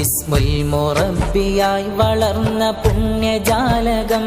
ഇസ്മുൽ മുറബ്ബിയായി വളർന്ന പുണ്യജാലകം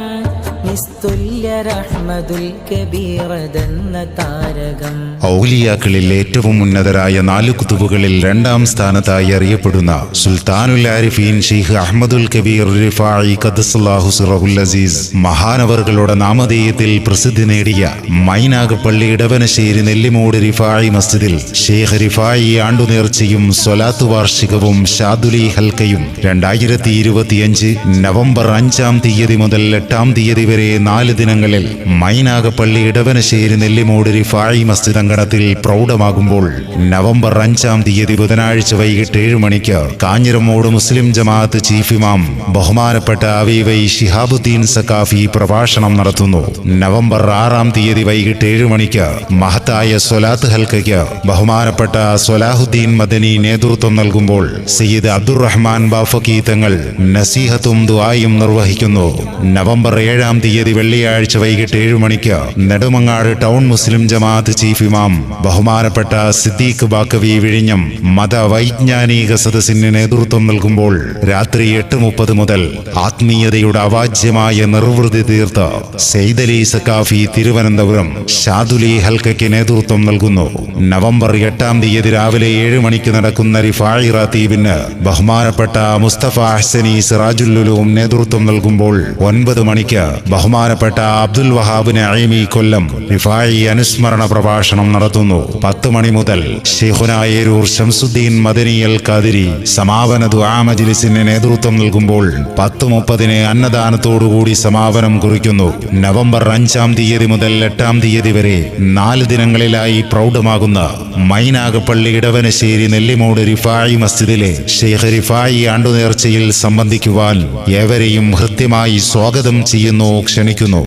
നിസ്തുല്യ റഹ്മതുൽ കബീറതെന്ന താരകം. ഔലിയാക്കളിൽ ഏറ്റവും ഉന്നതരായ 4 കുതുബുകളിൽ 2ാം സ്ഥാനത്തായി അറിയപ്പെടുന്ന സുൽത്താനുൽ ആരിഫീൻ ഷെയ്ഖ് അഹ്മദുൽ കബീർ റിഫായി ഖദ്ദസല്ലാഹു സിറഹുൽ അസീസ് മഹാനവറുകളുടെ നാമധേയത്തിൽ പ്രസിദ്ധി നേടിയ മൈനാഗപ്പള്ളി ഇടവനശ്ശേരി നെല്ലിമൂട് റിഫായി മസ്ജിദിൽ ഷെയ്ഖ് റിഫായി ആണ്ടുനേർച്ചയും സ്വലാത്തു വാർഷികവും ഷാദുലി ഹൽക്കയും 2025 നവംബർ 5-ാം തീയതി മുതൽ 8-ാം തീയതി വരെ 4 ദിനങ്ങളിൽ മൈനാഗപ്പള്ളി ഇടവനശ്ശേരി നെല്ലിമൂട് റിഫായി മസ്ജിദ് അങ്കണത്തിൽ പ്രൗഢമാകുമ്പോൾ നവംബർ 5-ാം തീയതി ബുധനാഴ്ച വൈകിട്ട് 7 മണിക്ക് കാഞ്ഞിരമൂട് മുസ്ലിം ജമാഅത്ത് ചീഫ് ഇമാം ബഹുമാനപ്പെട്ട അവീവൈ ശിഹാബുദ്ദീൻ സഖാഫി പ്രഭാഷണം നടത്തുന്നു. നവംബർ 6-ാം തീയതി വൈകിട്ട് 7 മണിക്ക് മഹത്തായ സ്വലാത്ത് ഹൽക്കയ്ക്ക് ബഹുമാനപ്പെട്ട സ്വലാഹുദ്ദീൻ മദനി നേതൃത്വം നൽകുമ്പോൾ സയ്യിദ് അബ്ദുറഹ്മാൻ ബാഫക്കി തങ്ങൾ നസീഹത്തും ദുആയും നിർവഹിക്കുന്നു. നവംബർ 7-ാം തീയതി വെള്ളിയാഴ്ച വൈകിട്ട് 7 മണിക്ക് നെടുമങ്ങാട് ടൗൺ മുസ്ലിം ജമാഅത്ത് ചീഫ് ഇമാം ബഹുമാനപ്പെട്ട സിദ്ദീഖ് ബാക്കവി വിഴിഞ്ഞം മതവൈജ്ഞാനിക സദസ്സിന് നേതൃത്വം നൽകുമ്പോൾ രാത്രി 8:30 മുതൽ ആത്മീയതയുടെ അവാജ്യമായ നിർവൃതി തീർത്ത് സെയ്ദലി സഖാഫി തിരുവനന്തപുരം ഷാദുലി ഹൽക്കയ്ക്ക് നേതൃത്വം നൽകുന്നു. നവംബർ 8-ാം തീയതി രാവിലെ 7 മണിക്ക് നടക്കുന്ന റിഫായി റാത്തീബിന് ബഹുമാനപ്പെട്ട മുസ്തഫ ഹസനി സിറാജുൽ ഉലൂം നേതൃത്വം നൽകുമ്പോൾ 9 മണിക്ക് ബഹുമാനപ്പെട്ട അബ്ദുൽ വഹാബ് നഈമി കൊല്ലം റിഫായി അനുസ്മരണ പ്രഭാഷണം നടത്തുന്നു. 10 മണി മുതൽ ശൈഖുനാ ഏരൂർ ശംസുദ്ദീൻ മദനി അൽ ഖാദിരി സമാപന ദുആ മജ്ലിസിന് നേതൃത്വം നൽകുമ്പോൾ 10:30 അന്നദാനത്തോടുകൂടി സമാപനം കുറിക്കുന്നു. നവംബർ 5-ാം തീയതി മുതൽ 8-ാം തീയതി വരെ 4 ദിനങ്ങളിലായി പ്രൗഢമാകുന്ന മൈനാഗപ്പള്ളി ഇടവനശ്ശേരി നെല്ലിമൂട് റിഫായി മസ്ജിദിലെ ഷെയ്ഖ് റിഫായി ആണ്ടുനേർച്ചയിൽ സംബന്ധിക്കുവാൻ ഏവരെയും ഹൃദ്യമായി സ്വാഗതം ചെയ്യുന്നു, ക്ഷണിക്കുന്നു.